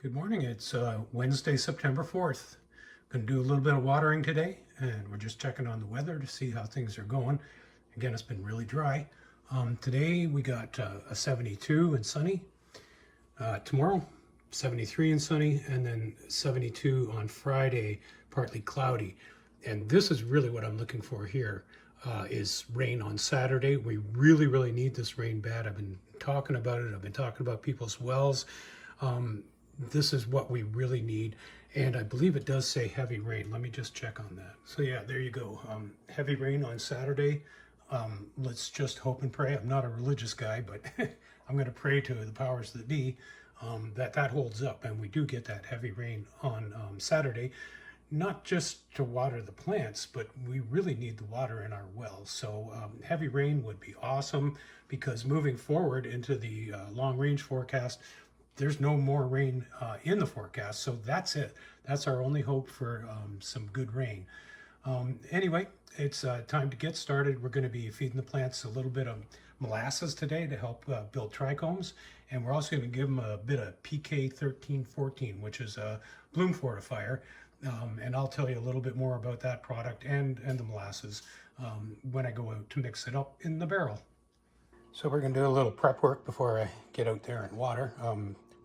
Good morning. It's Wednesday, September 4th. Going to do a little bit of watering today, and we're just checking on the weather to see how things are going. Again, it's been really dry. Today we got a 72 and sunny. Tomorrow, 73 and sunny, and then 72 on Friday, partly cloudy. And this is really what I'm looking for here, is rain on Saturday. We really need this rain bad. I've been talking about it. I've been talking about people's wells. This is what we really need, and I believe it does say heavy rain. Let me just check on that. So yeah, there you go. Heavy rain on Saturday. Let's just hope and pray. I'm not a religious guy, but I'm going to pray to the powers that be that holds up, and we do get that heavy rain on Saturday. Not just to water the plants, but we really need the water in our wells. So heavy rain would be awesome, because moving forward into the long range forecast, there's no more rain in the forecast, so that's it. That's our only hope for some good rain. Anyway, it's time to get started. We're going to be feeding the plants a little bit of molasses today to help build trichomes, and we're also going to give them a bit of PK1314, which is a bloom fortifier, and I'll tell you a little bit more about that product and the molasses when I go out to mix it up in the barrel. So we're going to do a little prep work before I get out there and water.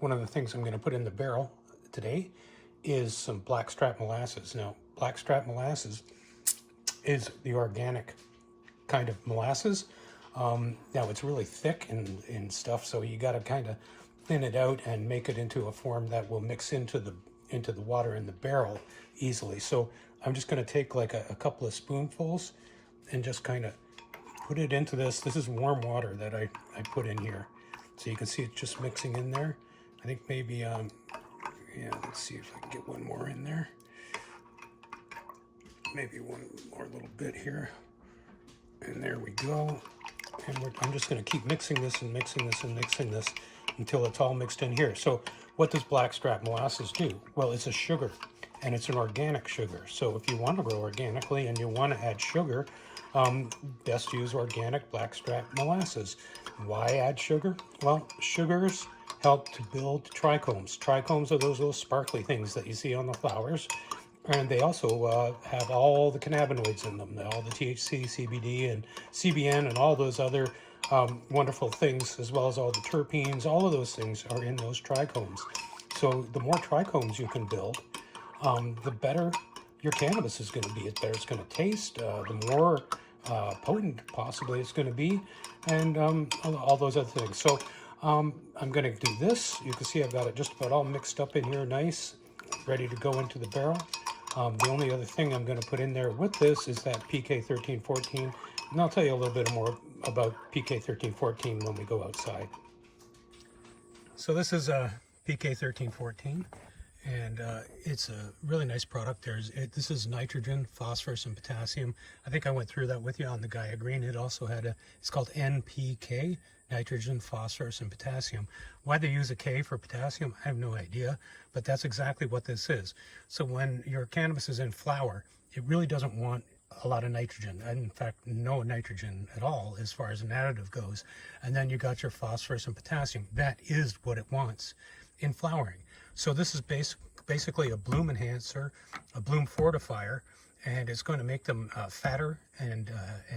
One of the things I'm going to put in the barrel today is some blackstrap molasses. Now, blackstrap molasses is the organic kind of molasses. Now, it's really thick and stuff, so you got to kind of thin it out and make it into a form that will mix into the water in the barrel easily. So I'm just going to take like a couple of spoonfuls and just kind of put it into this. This is warm water that I put in here. So you can see it just mixing in there. I think maybe, yeah, let's see if I can get one more in there. Maybe one more little bit here. And there we go. And I'm just going to keep mixing this and mixing this and mixing this until it's all mixed in here. So what does blackstrap molasses do? Well, it's a sugar, and it's an organic sugar. So if you want to grow organically and you want to add sugar, best use organic blackstrap molasses. Why add sugar? Well, sugars help to build trichomes. Trichomes are those little sparkly things that you see on the flowers, and they also have all the cannabinoids in them, all the THC, CBD, and CBN, and all those other wonderful things, as well as all the terpenes. All of those things are in those trichomes. So the more trichomes you can build, the better your cannabis is going to be. The better it's going to taste, the more potent possibly it's going to be, and all those other things. So I'm going to do this. You can see I've got it just about all mixed up in here, nice, ready to go into the barrel. The only other thing I'm going to put in there with this is that PK1314, and I'll tell you a little bit more about PK1314 when we go outside. So this is PK1314. And it's a really nice product. This is nitrogen, phosphorus, and potassium. I think I went through that with you on the Gaia Green. It also had it's called NPK, nitrogen, phosphorus, and potassium. Why they use a K for potassium, I have no idea, but that's exactly what this is. So when your cannabis is in flower, it really doesn't want a lot of nitrogen, and in fact no nitrogen at all as far as an additive goes. And then you got your phosphorus and potassium. That is what it wants in flowering. So this is basically a bloom enhancer, a bloom fortifier, and it's going to make them fatter and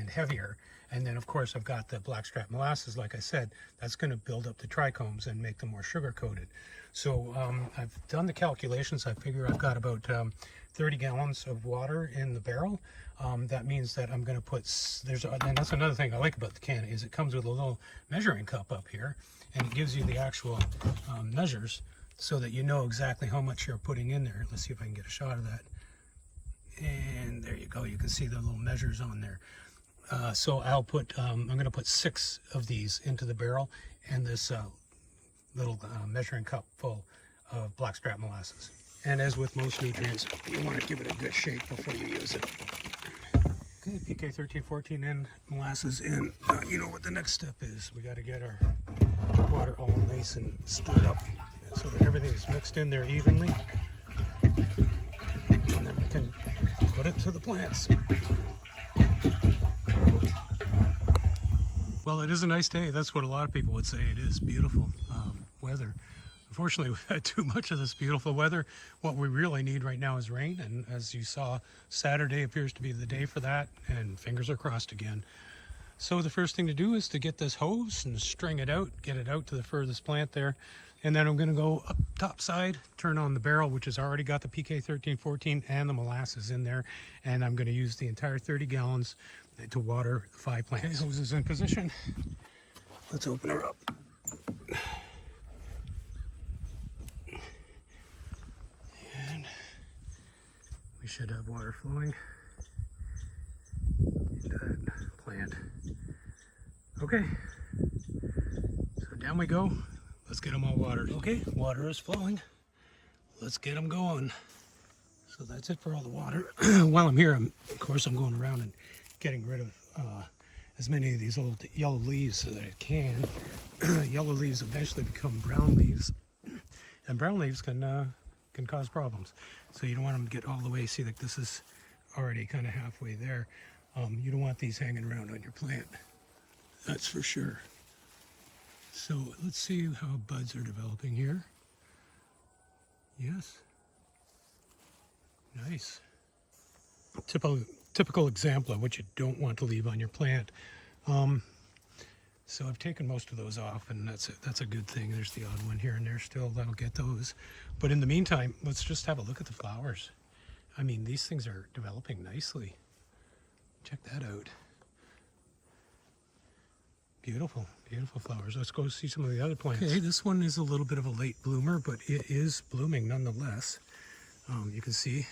heavier. And then of course I've got the blackstrap molasses, like I said, that's going to build up the trichomes and make them more sugar coated. So I've done the calculations. I figure I've got about 30 gallons of water in the barrel. That means that I'm going to put, and that's another thing I like about the can, is it comes with a little measuring cup up here, and it gives you the actual measures, so that you know exactly how much you're putting in there. Let's see if I can get a shot of that. And there you go. You can see the little measures on there. So I'll put, I'm going to put 6 of these into the barrel, and this little measuring cup full of blackstrap molasses. And as with most nutrients, you want to give it a good shake before you use it. Okay, PK1314 and molasses in. You know what the next step is. We got to get our water all nice and stirred up, so that everything is mixed in there evenly, and then we can put it to the plants. Well, it is a nice day. That's what a lot of people would say. It is beautiful weather. Unfortunately, we've had too much of this beautiful weather. What we really need right now is rain, and as you saw, Saturday appears to be the day for that, and fingers are crossed again. So the first thing to do is to get this hose and string it out, get it out to the furthest plant there, and then I'm going to go up top side, turn on the barrel, which has already got the PK1314 and the molasses in there, and I'm going to use the entire 30 gallons to water the 5 plants. Okay, hose is in position. Let's open her up. And we should have water flowing into that plant. Okay, so down we go. Let's get them all watered. Okay, water is flowing. Let's get them going. So that's it for all the water. While I'm here, of course, I'm going around and getting rid of as many of these old yellow leaves so that I can. Yellow leaves eventually become brown leaves, and brown leaves can cause problems. So you don't want them to get all the way. See, like this is already kind of halfway there. You don't want these hanging around on your plant. That's for sure. So let's see how buds are developing here. Yes. Nice. Typical example of what you don't want to leave on your plant. So I've taken most of those off, and that's a good thing. There's the odd one here and there still. That'll get those. But in the meantime, let's just have a look at the flowers. I mean, these things are developing nicely. Check that out. Beautiful, beautiful flowers. Let's go see some of the other plants. Okay, this one is a little bit of a late bloomer, but it is blooming nonetheless. You can see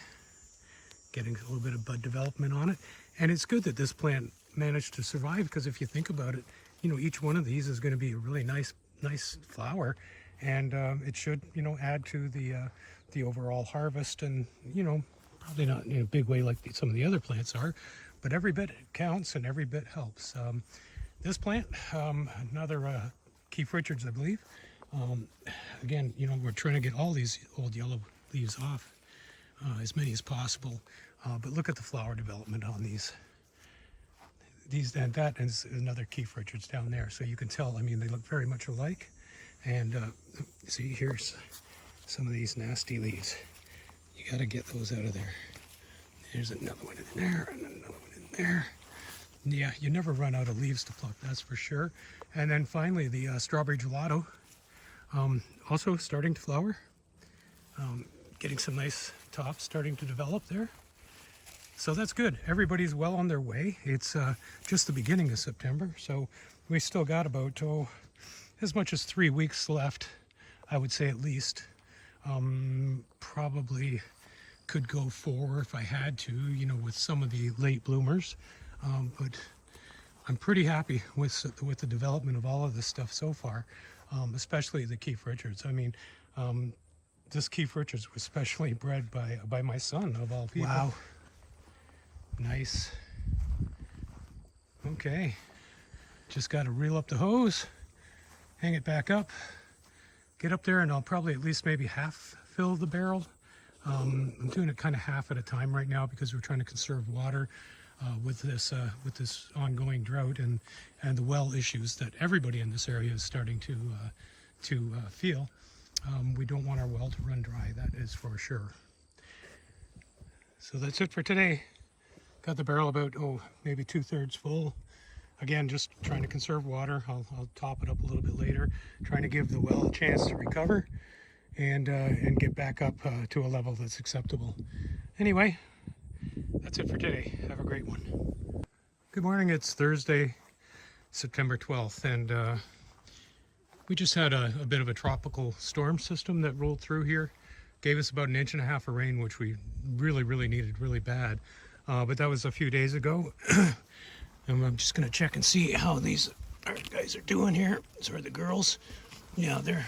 getting a little bit of bud development on it. And it's good that this plant managed to survive, because if you think about it, you know, each one of these is going to be a really nice flower, and it should, you know, add to the overall harvest, and, you know, probably not in a big way like some of the other plants are, but every bit counts and every bit helps. This plant, another Keith Richards, I believe. Again, you know, we're trying to get all these old yellow leaves off, as many as possible. But look at the flower development on these. And that is another Keith Richards down there. So you can tell, I mean, they look very much alike. And see, here's some of these nasty leaves. You got to get those out of there. There's another one in there, and another one in there. Yeah, you never run out of leaves to pluck, that's for sure. And then finally, the strawberry gelato, also starting to flower. Getting some nice tops starting to develop there. So that's good. Everybody's well on their way. It's just the beginning of September, so we still got about, as much as 3 weeks left, I would say at least. Probably could go 4 if I had to, you know, with some of the late bloomers. But I'm pretty happy with the development of all of this stuff so far, especially the Keith Richards. I mean, this Keith Richards was specially bred by my son, of all people. Wow. Nice. Okay. Just got to reel up the hose, hang it back up, get up there, and I'll probably at least maybe half fill the barrel. I'm doing it kind of half at a time right now because we're trying to conserve water with this ongoing drought and the well issues that everybody in this area is starting to feel. We don't want our well to run dry, that is for sure. So that's it for today. Got the barrel about, maybe 2/3 full. Again, just trying to conserve water. I'll top it up a little bit later, trying to give the well a chance to recover and get back up to a level that's acceptable. Anyway, that's it for today. Have a great one. Good morning. It's Thursday, September 12th, and we just had a bit of a tropical storm system that rolled through here. Gave us about 1.5 inches of rain, which we really needed really bad. But that was a few days ago. And I'm just going to check and see how these guys are doing here. So are the girls. Yeah, they're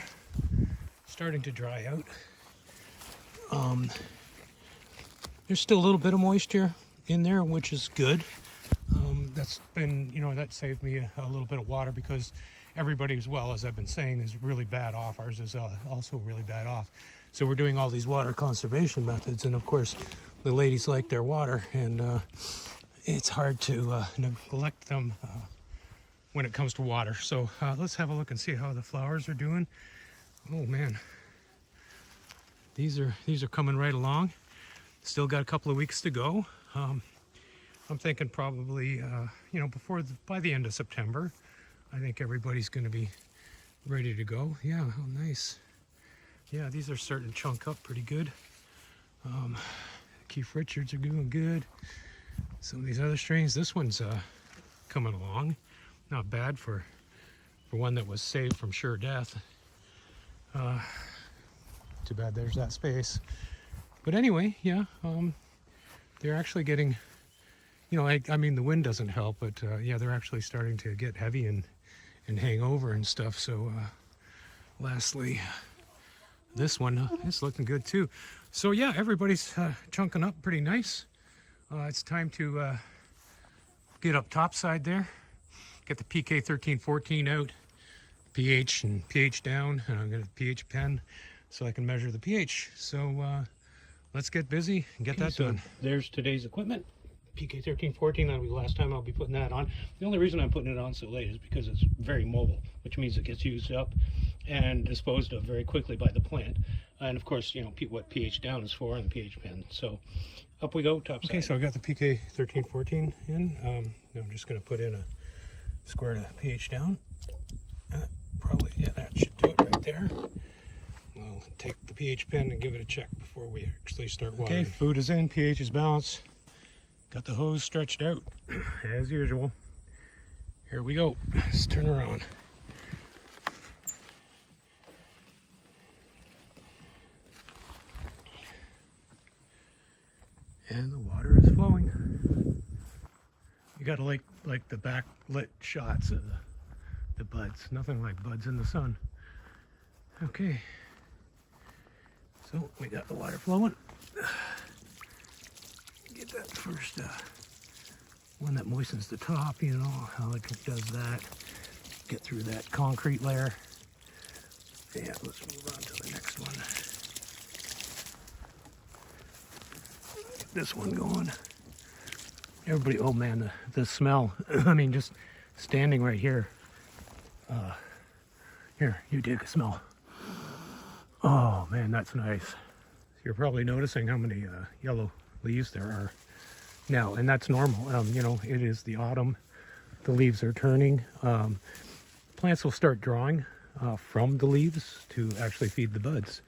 starting to dry out. There's still a little bit of moisture in there, which is good. That's been, that saved me a little bit of water because everybody as well, as I've been saying, is really bad off. Ours is also really bad off. So we're doing all these water conservation methods, and of course the ladies like their water, and it's hard to neglect them when it comes to water. So let's have a look and see how the flowers are doing. Oh man, these are coming right along. Still got a couple of weeks to go. I'm thinking probably, you know, by the end of September, I think everybody's going to be ready to go. Yeah, oh, nice. Yeah, these are starting to chunk up pretty good. Keith Richards are doing good. Some of these other strains, this one's coming along. Not bad for one that was saved from sure death. Too bad there's that space. But anyway, yeah, they're actually getting, you know, I mean, the wind doesn't help, but yeah, they're actually starting to get heavy and hang over and stuff. So lastly, this one is looking good too. So yeah, everybody's chunking up pretty nice. It's time to get up topside there, get the PK 1314 out, pH and pH down, and I'm going to pH pen so I can measure the pH. So let's get busy and get that done. There's today's equipment. PK 1314, that'll be the last time I'll be putting that on. The only reason I'm putting it on so late is because it's very mobile, which means it gets used up and disposed of very quickly by the plant. And of course, you know, what pH down is for and the pH pen. So up we go, topside. Okay, so I got the PK 1314 in. I'm just going to put in a square to pH down. Probably, yeah, that should do it right there. We'll take the pH pen and give it a check before we actually start watering. Okay, food is in, pH is balanced. Got the hose stretched out, as usual. Here we go. Let's turn her on. And the water is flowing. You gotta like the backlit shots of the buds. Nothing like buds in the sun. Okay. So we got the water flowing. Get that first one that moistens the top, you know, how it does that. Get through that concrete layer. Yeah, let's move on to the next one. Get this one going. Everybody, oh man, the smell. I mean, just standing right here. Here, you dig a smell. Oh man, that's nice. You're probably noticing how many yellow leaves there are now, and that's normal. You know, it is the autumn. The leaves are turning. Plants will start drawing from the leaves to actually feed the buds.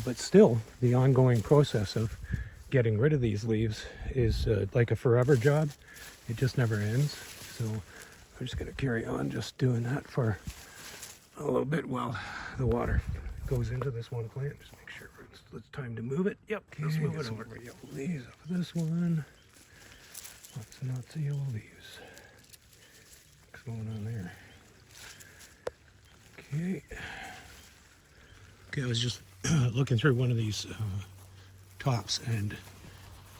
But still, the ongoing process of getting rid of these leaves is like a forever job. It just never ends. So I'm just going to carry on just doing that for a little bit while the water goes into this one plant. Just make sure it's time to move it. Yep, okay, let's move it over. Yellow leaves up this one. Lots and lots of yellow leaves. What's going on there? Okay. Okay, I was just looking through one of these tops, and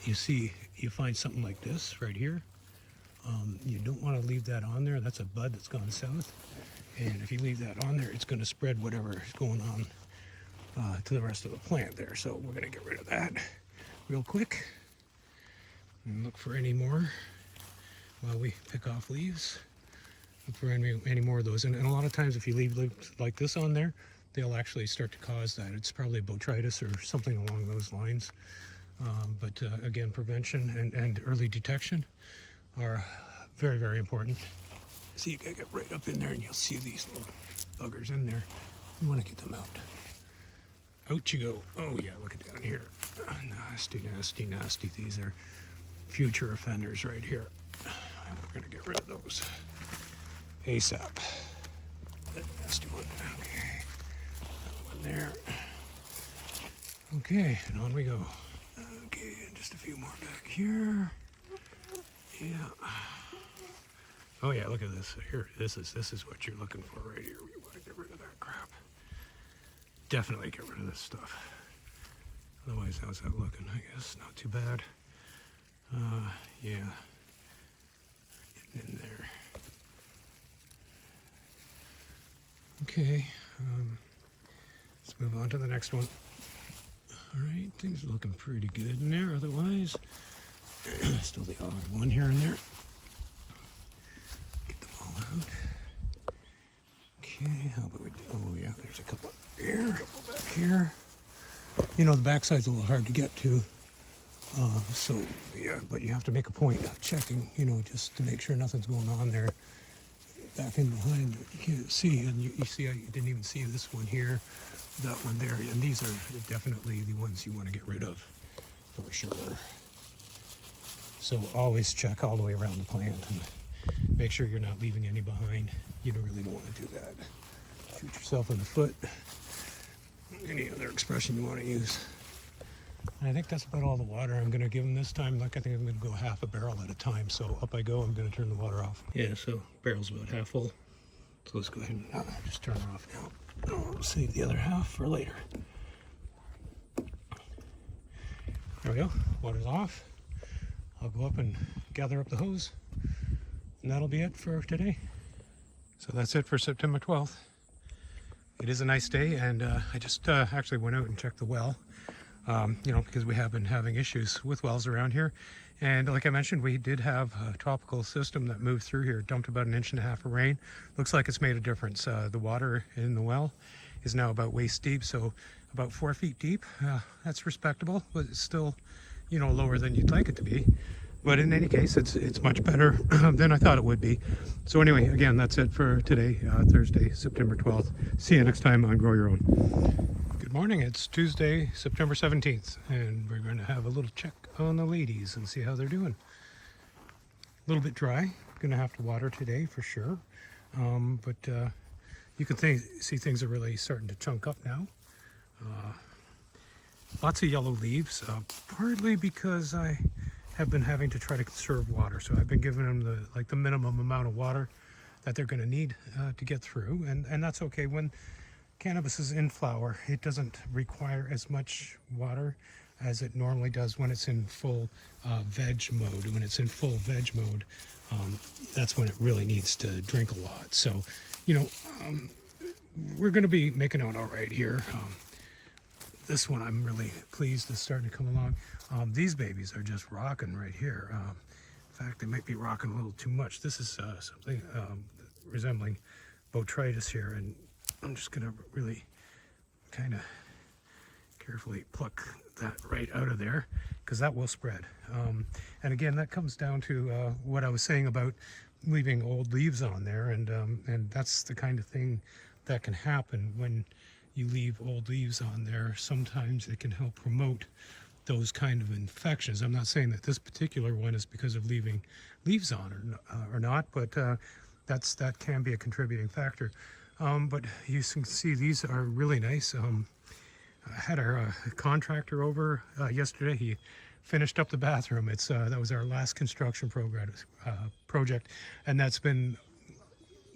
you find something like this right here. You don't want to leave that on there. That's a bud that's gone south. And if you leave that on there, it's going to spread whatever is going on to the rest of the plant there. So we're going to get rid of that real quick and look for any more while we pick off leaves. Look for any more of those. And a lot of times if you leave leaves like this on there, they'll actually start to cause that. It's probably botrytis or something along those lines. But again, prevention and early detection are very, very important. So you gotta get right up in there and you'll see these little buggers in there. You wanna get them out. Out you go. Oh yeah, look at down here. Nasty, nasty, nasty. These are future offenders right here. And we're gonna get rid of those ASAP. That nasty one. Okay. That one there. Okay, and on we go. Okay, and just a few more back here. Yeah. Oh yeah, look at this. Here, this is what you're looking for right here. We want to get rid of that crap. Definitely get rid of this stuff. Otherwise, how's that looking? I guess not too bad. Yeah. Getting in there. Okay. Let's move on to the next one. All right, things are looking pretty good in there. Otherwise, still the odd one here and there. Get them all out. Okay, how about we do? Oh yeah, there's a couple here, a couple back here. You know, the backside's a little hard to get to. So, yeah, but you have to make a point of checking, you know, just to make sure nothing's going on there. Back in behind that you can't see, and you see you didn't even see this one here, that one there, and these are definitely the ones you want to get rid of, for sure. So always check all the way around the plant and make sure you're not leaving any behind. You don't really want to do that. Shoot yourself in the foot. Any other expression you want to use. And I think that's about all the water I'm going to give them this time. Like, I think I'm going to go half a barrel at a time. So up I go. I'm going to turn the water off. Yeah, so barrel's about half full. So let's go ahead and just turn it off now. I'll save the other half for later. There we go. Water's off. I'll go up and gather up the hose. And that'll be it for today. So that's it for September 12th. It is a nice day, and I just actually went out and checked the well. You know, because we have been having issues with wells around here. And like I mentioned, we did have a tropical system that moved through here, dumped about 1.5 inches of rain. Looks like it's made a difference. The water in the well is now about waist deep, so about 4 feet deep. That's respectable, but it's still, you know, lower than you'd like it to be. But in any case, it's much better than I thought it would be. So anyway, again, that's it for today, Thursday, September 12th. See you next time on Grow Your Own. Good morning, it's Tuesday, September 17th, and we're going to have a little check on the ladies and see how they're doing. A little bit dry, going to have to water today for sure, but you can see things are really starting to chunk up now. Lots of yellow leaves, partly because I have been having to try to conserve water, so I've been giving them the minimum amount of water that they're going to need to get through, and that's okay. When cannabis is in flower, it doesn't require as much water as it normally does when it's in full veg mode. When it's in full veg mode, that's when it really needs to drink a lot. So, you know, we're going to be making out all right here. This one I'm really pleased is starting to come along. These babies are just rocking right here. In fact, they might be rocking a little too much. This is something resembling botrytis here, and I'm just going to really kind of carefully pluck that right out of there, because that will spread. And again, that comes down to what I was saying about leaving old leaves on there, and that's the kind of thing that can happen when you leave old leaves on there. Sometimes it can help promote those kind of infections. I'm not saying that this particular one is because of leaving leaves on or not, but that can be a contributing factor. But you can see these are really nice. I had our contractor over yesterday. He finished up the bathroom. That was our last construction project, and that's been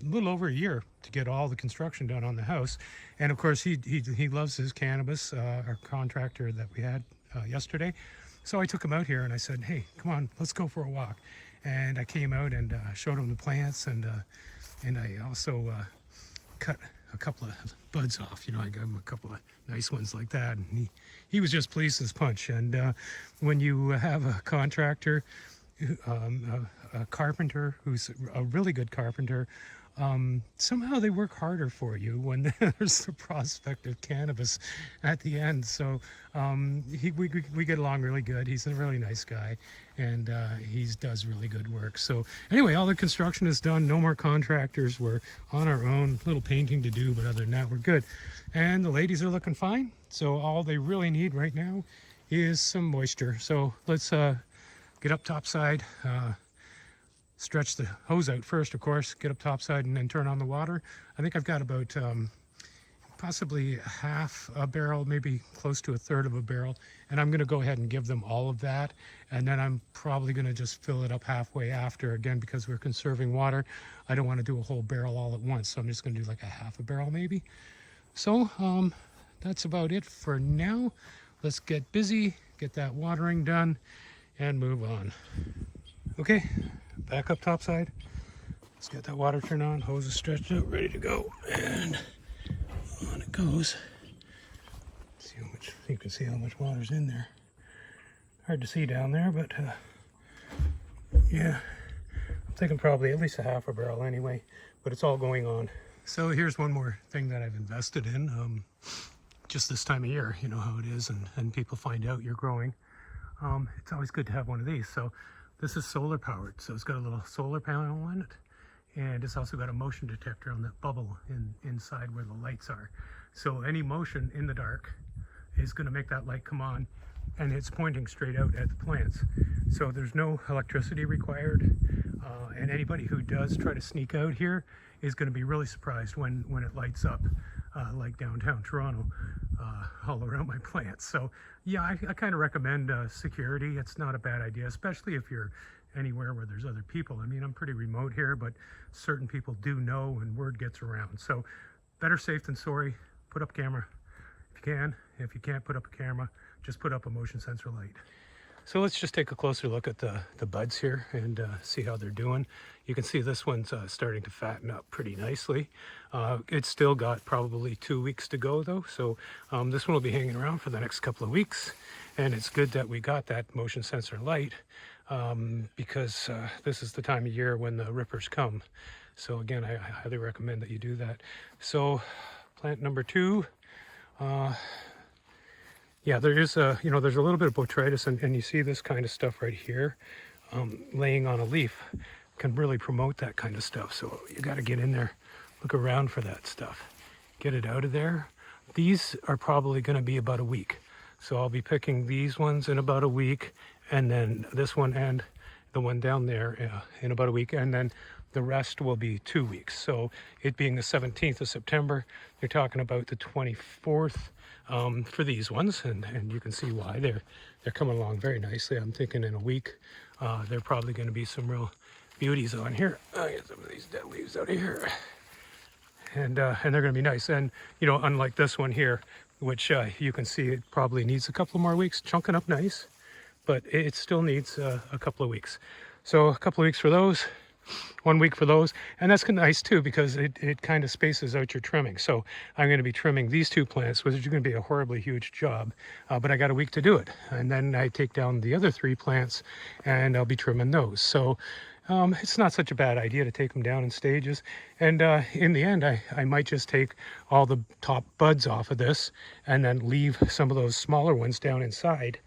a little over a year to get all the construction done on the house. And of course, he loves his cannabis. Our contractor that we had yesterday. So I took him out here and I said, "Hey, come on, let's go for a walk." And I came out and showed him the plants, and I also cut a couple of buds off. You know, I gave him a couple of nice ones like that, and he was just pleased as punch. And when you have a contractor, a carpenter who's a really good carpenter, somehow they work harder for you when there's the prospect of cannabis at the end. So we get along really good. He's a really nice guy, and he does really good work. So anyway, all the construction is done. No more contractors. We're on our own. Little painting to do, but other than that, we're good. And the ladies are looking fine. So all they really need right now is some moisture. So let's get up topside. Stretch the hose out first, of course, get up topside, and then turn on the water. I think I've got about possibly half a barrel, maybe close to a third of a barrel, and I'm going to go ahead and give them all of that, and then I'm probably going to just fill it up halfway after, again, because we're conserving water. I don't want to do a whole barrel all at once, so I'm just going to do like a half a barrel maybe. So that's about it for now. Let's get busy, get that watering done, and move on. Okay. Back up topside. Let's get that water turned on. Hose is stretched out, ready to go, and on it goes. See how much. You can see how much water's in there. Hard to see down there, but yeah, I'm thinking probably at least a half a barrel anyway. But it's all going on. So here's one more thing that I've invested in. just this time of year, you know how it is, and people find out you're growing. It's always good to have one of these. So this is solar powered, so it's got a little solar panel on it, and it's also got a motion detector on that bubble inside where the lights are. So any motion in the dark is going to make that light come on, and it's pointing straight out at the plants. So there's no electricity required, and anybody who does try to sneak out here is going to be really surprised when it lights up, like downtown Toronto, all around my plants. So yeah, I kind of recommend security. It's not a bad idea, especially if you're anywhere where there's other people. I mean, I'm pretty remote here, but certain people do know and word gets around. So better safe than sorry. Put up camera if you can. If you can't put up a camera, just put up a motion sensor light. So let's just take a closer look at the buds here and see how they're doing. You can see this one's starting to fatten up pretty nicely. It's still got probably 2 weeks to go though, so this one will be hanging around for the next couple of weeks. And it's good that we got that motion sensor light because this is the time of year when the rippers come. So again, I highly recommend that you do that. So plant number 2. Yeah, there is there's a little bit of botrytis, and you see this kind of stuff right here, laying on a leaf can really promote that kind of stuff. So you got to get in there, look around for that stuff, get it out of there. These are probably going to be about a week. So I'll be picking these ones in about a week, and then this one and the one down there in about a week, and then the rest will be 2 weeks. So it being the 17th of September, you're talking about the 24th for these ones, and you can see why they're coming along very nicely. I'm thinking in a week they're probably going to be some real beauties on here. I get some of these dead leaves out of here, and they're going to be nice. And unlike this one here, which you can see it probably needs a couple more weeks, chunking up nice, but it still needs a couple of weeks. So a couple of weeks for those, 1 week for those, and that's nice too because it kind of spaces out your trimming. So I'm going to be trimming these 2 plants, which is going to be a horribly huge job, but I got a week to do it, and then I take down the other 3 plants and I'll be trimming those. So it's not such a bad idea to take them down in stages, and in the end I might just take all the top buds off of this and then leave some of those smaller ones down inside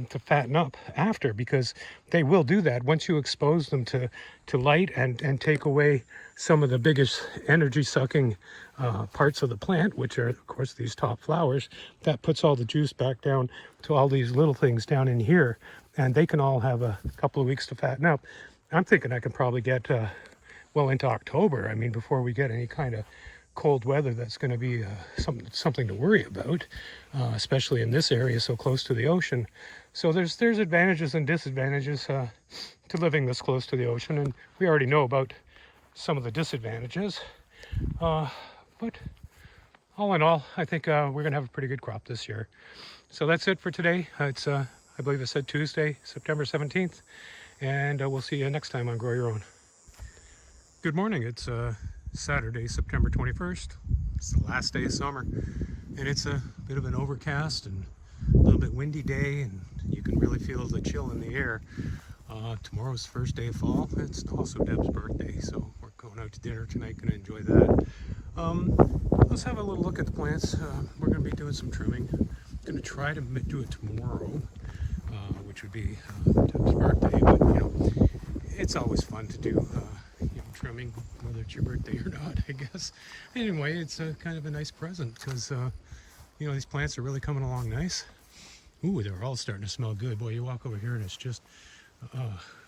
to fatten up after, because they will do that once you expose them to light and take away some of the biggest energy sucking parts of the plant, which are of course these top flowers. That puts all the juice back down to all these little things down in here, and they can all have a couple of weeks to fatten up. I'm thinking I can probably get well into October, I mean, before we get any kind of cold weather that's going to be something to worry about, especially in this area so close to the ocean. So there's advantages and disadvantages to living this close to the ocean, and we already know about some of the disadvantages, but all in all, I think we're going to have a pretty good crop this year. So that's it for today. It's I believe I said Tuesday, September 17th, and we'll see you next time on Grow Your Own. Good morning. It's Saturday, September 21st. It's the last day of summer, and it's a bit of an overcast and a little bit windy day, and you can really feel the chill in the air. Tomorrow's the first day of fall. It's also Deb's birthday, so we're going out to dinner tonight, going to enjoy that. Let's have a little look at the plants. We're going to be doing some trimming. I'm going to try to do it tomorrow, which would be Deb's birthday, but it's always fun to do trimming, whether it's your birthday or not, I guess. Anyway, it's kind of a nice present because these plants are really coming along nice. Ooh, they're all starting to smell good. Boy, you walk over here and it's just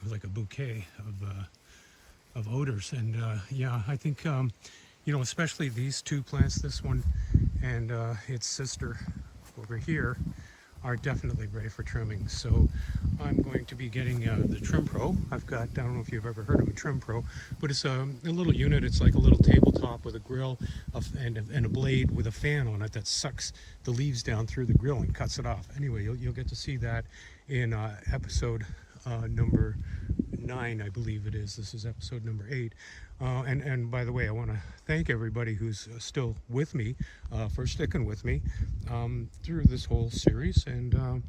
like a bouquet of odors. And yeah, I think especially these 2 plants, this one and its sister over here, are definitely ready for trimming. So I'm going to be getting the Trim Pro. I don't know if you've ever heard of a Trim Pro, but it's a little unit. It's like a little tabletop with a grill and a blade with a fan on it that sucks the leaves down through the grill and cuts it off. Anyway, you'll get to see that in episode number 9, I believe it is. This is episode number 8. And by the way, I want to thank everybody who's still with me for sticking with me through this whole series. And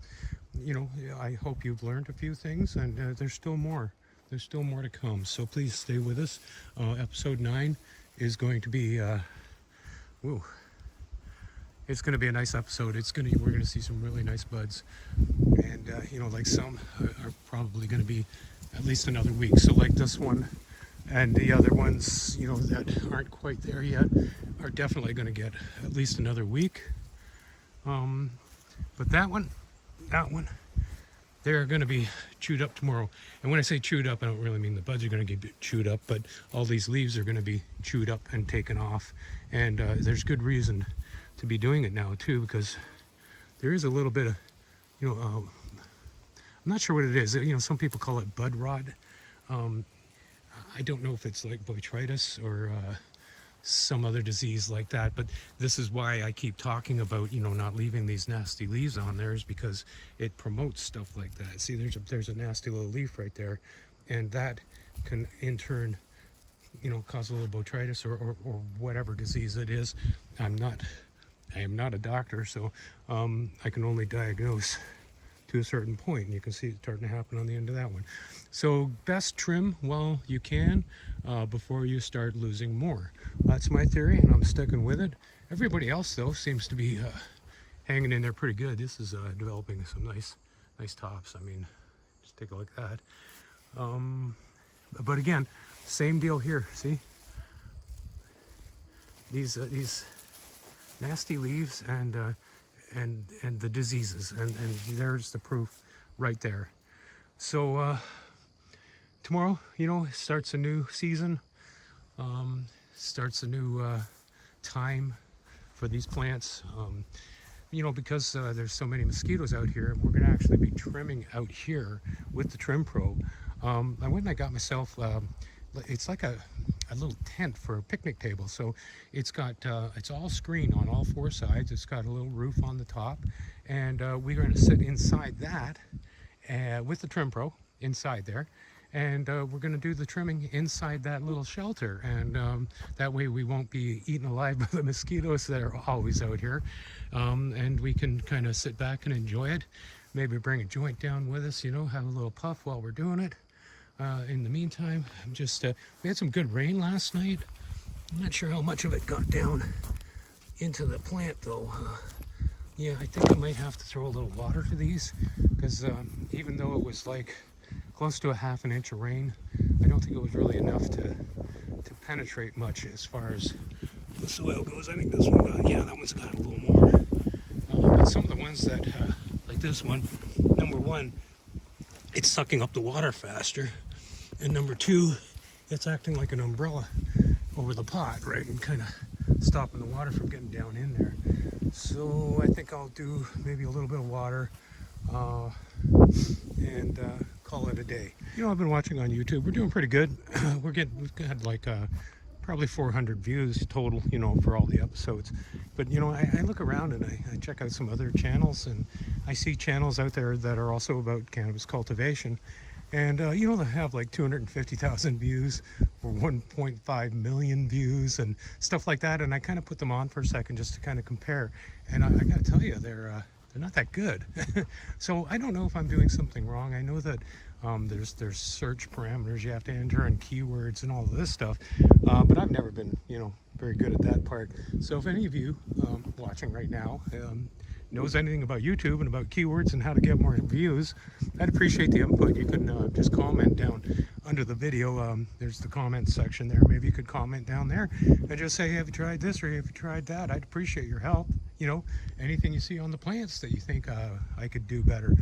I hope you've learned a few things, and there's still more. There's still more to come. So please stay with us. Episode 9 is going to be it's going to be a nice episode. We're going to see some really nice buds, and you know, like some are probably going to be at least another week. So like this one, and the other ones, you know, that aren't quite there yet, are definitely going to get at least another week. But that one, they're going to be chewed up tomorrow. And when I say chewed up, I don't really mean the buds are going to get chewed up, but all these leaves are going to be chewed up and taken off. And there's good reason to be doing it now too, because there is a little bit of, you know, I'm not sure what it is. You know, some people call it bud rot. I don't know if it's like botrytis or some other disease like that, but this is why I keep talking about, you know, not leaving these nasty leaves on there, is because it promotes stuff like that. See, there's a nasty little leaf right there, and that can in turn, you know, cause a little botrytis or whatever disease it is. I am not a doctor, so I can only diagnose to a certain point, and you can see it starting to happen on the end of that one. So best trim while you can before you start losing more. That's my theory, and I'm sticking with it. Everybody else though seems to be hanging in there pretty good. This is developing some nice tops. I mean, just take a look at that. But again, same deal here. See these nasty leaves and the diseases, and there's the proof right there. So tomorrow, you know, starts a new season, starts a new time for these plants. You know, because there's so many mosquitoes out here, we're going to actually be trimming out here with the trim probe. I went and I got myself it's like a little tent for a picnic table. So it's got it's all screened on all four sides. It's got a little roof on the top, and we're going to sit inside that with the trim pro inside there, and we're going to do the trimming inside that little shelter, and that way we won't be eaten alive by the mosquitoes that are always out here, and we can kind of sit back and enjoy it. Maybe bring a joint down with us, you know, have a little puff while we're doing it. In the meantime, I'm just we had some good rain last night. I'm not sure how much of it got down into the plant though. Yeah, I think I might have to throw a little water to these, because even though it was like close to a ½ an inch of rain, I don't think it was really enough to penetrate much as far as the soil goes. I think this one got, yeah, that one's got a little more. But some of the ones that, like this one, number one, it's sucking up the water faster, and number two, it's acting like an umbrella over the pot, right, and kind of stopping the water from getting down in there. So I think I'll do maybe a little bit of water and call it a day. You know, I've been watching on YouTube. We're doing pretty good. We've got like probably 400 views total, you know, for all the episodes. But you know, I look around and I check out some other channels, and I see channels out there that are also about cannabis cultivation, and you know, they have like 250,000 views or 1.5 million views and stuff like that, and I kind of put them on for a second just to kind of compare, and I gotta tell you, they're not that good. So I don't know if I'm doing something wrong. I know that there's search parameters you have to enter and keywords and all of this stuff, but I've never been, you know, very good at that part. So if any of you watching right now knows anything about YouTube and about keywords and how to get more views, I'd appreciate the input. You can just comment down under the video. There's the comment section there. Maybe you could comment down there and just say, have you tried this or have you tried that? I'd appreciate your help. You know, anything you see on the plants that you think I could do better,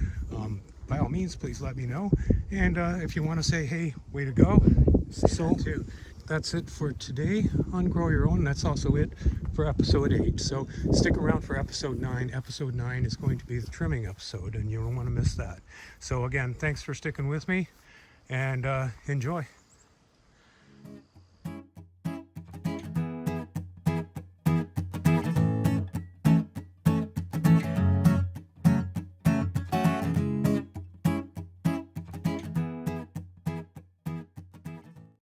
by all means, please let me know. And if you want to say, hey, way to go, so too. That's it for today on Grow Your Own. That's also it for episode 8. So stick around for episode 9. Episode 9 is going to be the trimming episode, and you don't want to miss that. So again, thanks for sticking with me, and enjoy.